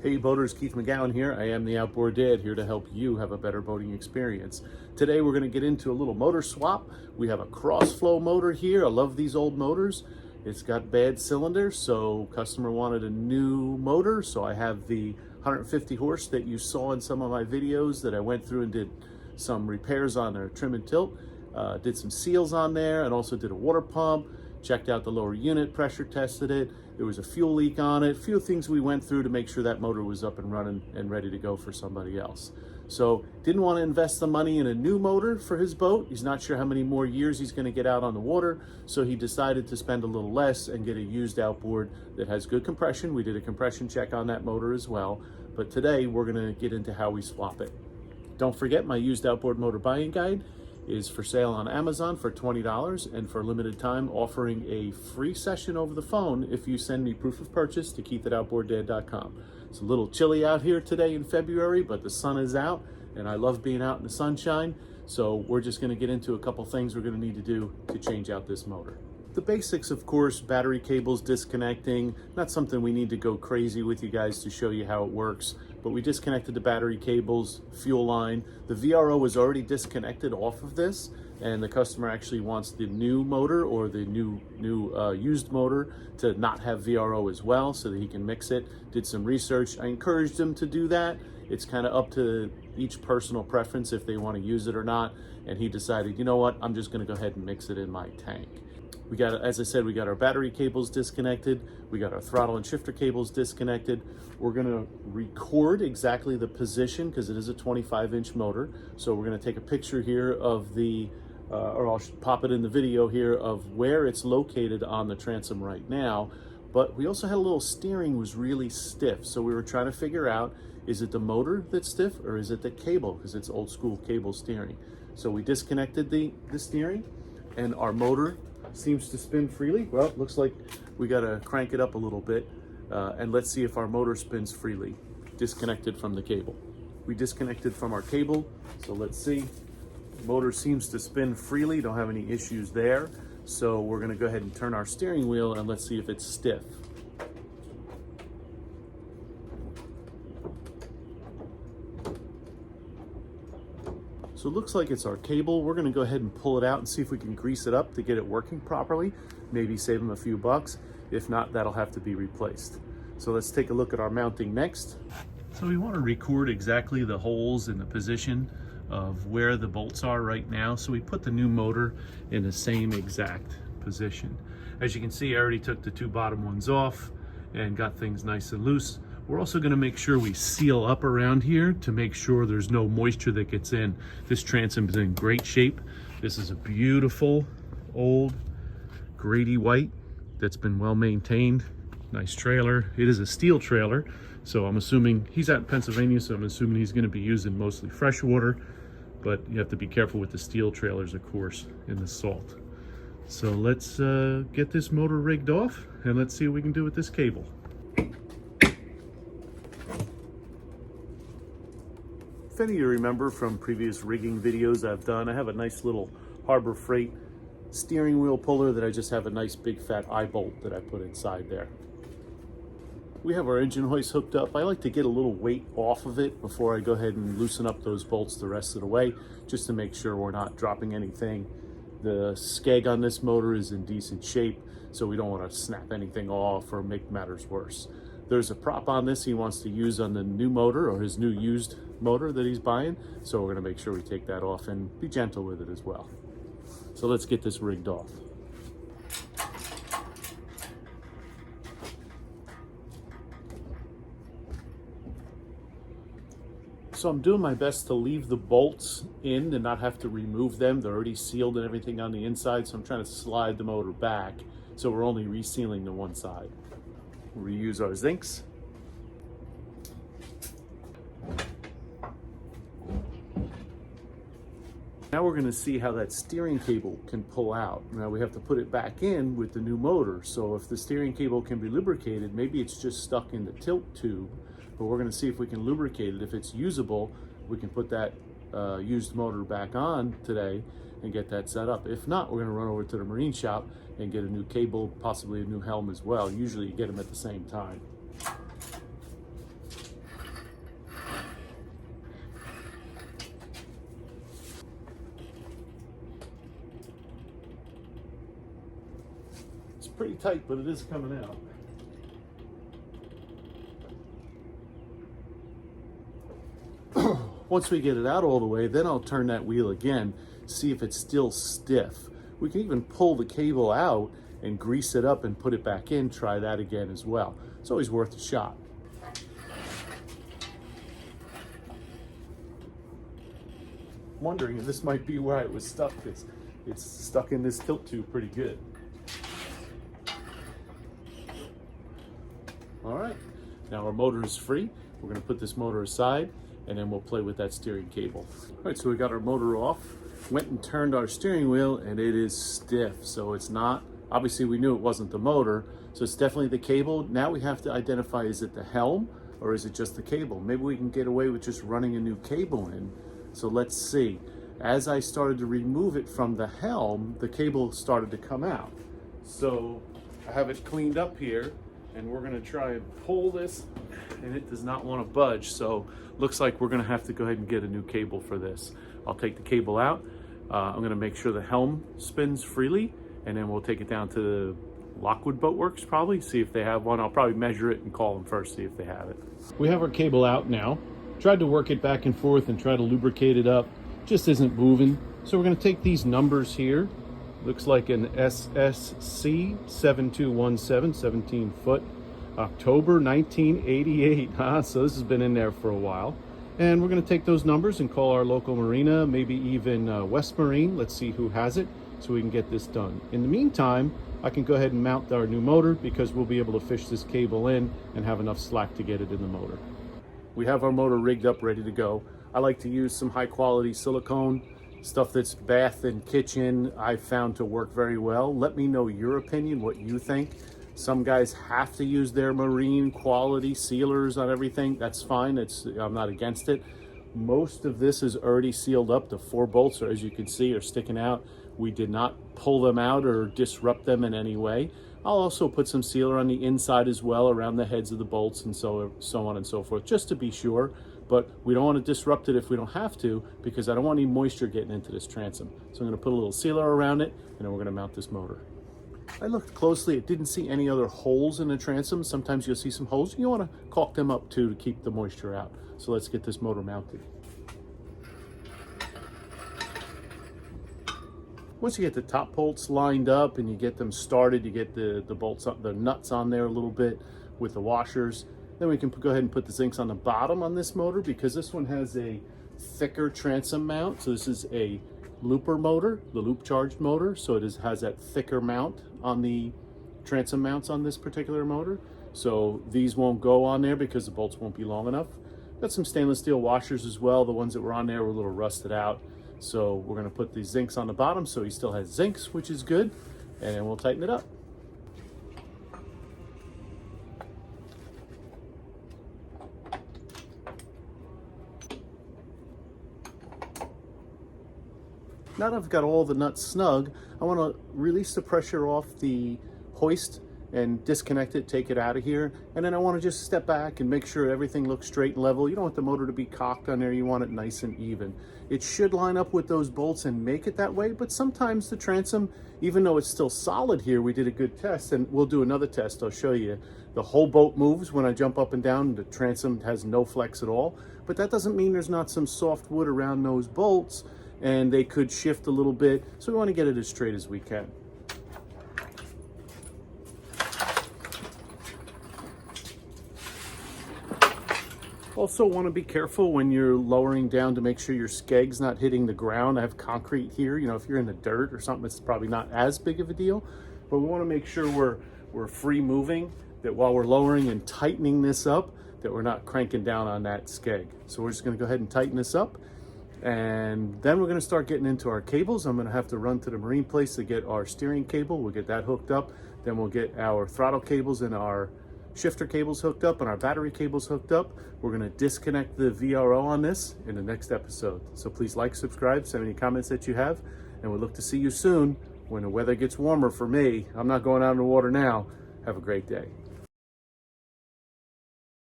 Hey boaters, Keith McGowan here. I am the Outboard Dad, here to help you have a better boating experience. Today we're going to get into a little motor swap. We have a Crossflow motor here. I love these old motors. It's got bad cylinders, so customer wanted a new motor. So I have the 150 horse that you saw in some of my videos that I went through and did some repairs on their trim and tilt. Did some seals on there and also did a water pump. Checked out the lower unit, pressure tested it. There was a fuel leak on it. A few things we went through to make sure that motor was up and running and ready to go for somebody else. So didn't want to invest the money in a new motor for his boat. He's not sure how many more years he's going to get out on the water. So he decided to spend a little less and get a used outboard that has good compression. We did a compression check on that motor as well. But today we're going to get into how we swap it. Don't forget, my used outboard motor buying guide is for sale on Amazon for $20 and for a limited time offering a free session over the phone if you send me proof of purchase to keith@outboarddad.com. It's a little chilly out here today in February, but the sun is out and I love being out in the sunshine. So we're just going to get into a couple things we're going to need to do to change out this motor. The basics, of course, battery cables disconnecting, not something we need to go crazy with you guys to show you how it works, but we disconnected the battery cables, fuel line. The VRO was already disconnected off of this, and the customer actually wants the new motor or the new used motor to not have VRO as well so that he can mix it. Did some research. I encouraged him to do that. It's kind of up to each personal preference if they want to use it or not, and he decided, you know what, I'm just going to go ahead and mix it in my tank. We got, as I said, we got our battery cables disconnected. We got our throttle and shifter cables disconnected. We're gonna record exactly the position because it is a 25-inch motor. So we're gonna take a picture here of the, or I'll pop it in the video here of where it's located on the transom right now. But we also had a little steering was really stiff. So we were trying to figure out, is it the motor that's stiff or is it the cable? Because it's old school cable steering. So we disconnected the steering and our motor seems to spin freely. Well, it looks like we got to crank it up a little bit and let's see if our motor spins freely. Disconnected from the cable. We disconnected from our cable, so let's see. Motor seems to spin freely, don't have any issues there. So we're going to go ahead and turn our steering wheel and let's see if it's stiff. So it looks like it's our cable. We're gonna go ahead and pull it out and see if we can grease it up to get it working properly. Maybe save them a few bucks. If not, that'll have to be replaced. So let's take a look at our mounting next. So we wanna record exactly the holes and the position of where the bolts are right now. So we put the new motor in the same exact position. As you can see, I already took the two bottom ones off and got things nice and loose. We're also going to make sure we seal up around here to make sure there's no moisture that gets in. This transom is in great shape. This is a beautiful old Grady white that's been well maintained. Nice trailer. It is a steel trailer, so I'm assuming he's out in Pennsylvania, so I'm assuming he's going to be using mostly fresh water, but you have to be careful with the steel trailers, of course, in the salt. So let's get this motor rigged off and let's see what we can do with this cable. If any of you remember from previous rigging videos I've done, I have a nice little Harbor Freight steering wheel puller that I just have a nice big fat eye bolt that I put inside there. We have our engine hoist hooked up. I like to get a little weight off of it before I go ahead and loosen up those bolts the rest of the way, just to make sure we're not dropping anything. The skeg on this motor is in decent shape, so we don't want to snap anything off or make matters worse. There's a prop on this he wants to use on the new motor or his new used motor that he's buying. So we're gonna make sure we take that off and be gentle with it as well. So let's get this rigged off. So I'm doing my best to leave the bolts in and not have to remove them. They're already sealed and everything on the inside. So I'm trying to slide the motor back. So we're only resealing the one side. Reuse our zincs. Now we're going to see how that steering cable can pull out. Now we have to put it back in with the new motor. So if the steering cable can be lubricated, maybe it's just stuck in the tilt tube, but we're going to see if we can lubricate it. If it's usable, we can put that used motor back on today and get that set up. If not, we're going to run over to the marine shop and get a new cable, possibly a new helm as well. Usually you get them at the same time. pretty tight, but it is coming out. Once we get it out all the way, then I'll turn that wheel again, see if it's still stiff. We can even pull the cable out and grease it up and put it back in, try that again as well. It's always worth a shot. Wondering if this might be where it was stuck. It's stuck in this tilt tube pretty good. All right, now our motor is free. We're gonna put this motor aside and then we'll play with that steering cable. All right, so we got our motor off, went and turned our steering wheel, and it is stiff. So it's not, obviously we knew it wasn't the motor, so it's definitely the cable. Now we have to identify, is it the helm or is it just the cable? Maybe we can get away with just running a new cable in. So let's see. As I started to remove it from the helm, the cable started to come out. So I have it cleaned up here, and we're gonna try and pull this, and it does not want to budge. So looks like we're gonna have to go ahead and get a new cable for this. I'll take the cable out. I'm gonna make sure the helm spins freely, and then we'll take it down to the Lockwood Boat Works probably, see if they have one. I'll probably measure it and call them first, see if they have it. We have our cable out now. Tried to work it back and forth and try to lubricate it up. Just isn't moving. So we're gonna take these numbers here. Looks like an SSC 7217, 17 foot, October 1988, huh? So this has been in there for a while. And we're gonna take those numbers and call our local marina, maybe even West Marine. Let's see who has it so we can get this done. In the meantime, I can go ahead and mount our new motor because we'll be able to fish this cable in and have enough slack to get it in the motor. We have our motor rigged up, ready to go. I like to use some high quality silicone, stuff that's bath and kitchen. I've found to work very well. Let me know your opinion, what you think. Some guys have to use their marine quality sealers on everything. That's fine, I'm not against it. Most of this is already sealed up. The 4 bolts, as you can see, are sticking out. We did not pull them out or disrupt them in any way. I'll also put some sealer on the inside as well around the heads of the bolts and so on and so forth, just to be sure. But we don't want to disrupt it if we don't have to, because I don't want any moisture getting into this transom. So I'm going to put a little sealer around it, and then we're going to mount this motor. I looked closely, it didn't see any other holes in the transom. Sometimes you'll see some holes. You want to caulk them up too to keep the moisture out. So let's get this motor mounted. Once you get the top bolts lined up and you get them started, you get the bolts, the nuts on there a little bit with the washers, then we can go ahead and put the zincs on the bottom on this motor, because this one has a thicker transom mount. So this is a looper motor, the loop charged motor. So it has that thicker mount on the transom mounts on this particular motor. So these won't go on there because the bolts won't be long enough. Got some stainless steel washers as well. The ones that were on there were a little rusted out. So we're gonna put these zincs on the bottom so he still has zincs, which is good. And then we'll tighten it up. Now that I've got all the nuts snug, I want to release the pressure off the hoist and disconnect it, take it out of here. And then I want to just step back and make sure everything looks straight and level. You don't want the motor to be cocked on there. You want it nice and even. It should line up with those bolts and make it that way. But sometimes the transom, even though it's still solid here, we did a good test, and we'll do another test. I'll show you. The whole boat moves when I jump up and down. The transom has no flex at all. But that doesn't mean there's not some soft wood around those bolts, and they could shift a little bit. So we want to get it as straight as we can. Also want to be careful when you're lowering down to make sure your skeg's not hitting the ground. I have concrete here. You know, if you're in the dirt or something, it's probably not as big of a deal, but we want to make sure we're free moving, that while we're lowering and tightening this up, that we're not cranking down on that skeg. So we're just going to go ahead and tighten this up. And then we're going to start getting into our cables. I'm going to have to run to the marine place to get our steering cable. We'll get that hooked up. Then we'll get our throttle cables and our shifter cables hooked up and our battery cables hooked up. We're going to disconnect the VRO on this in the next episode. So please like, subscribe, send any comments that you have, and we look to see you soon when the weather gets warmer for me. I'm not going out in the water now. Have a great day.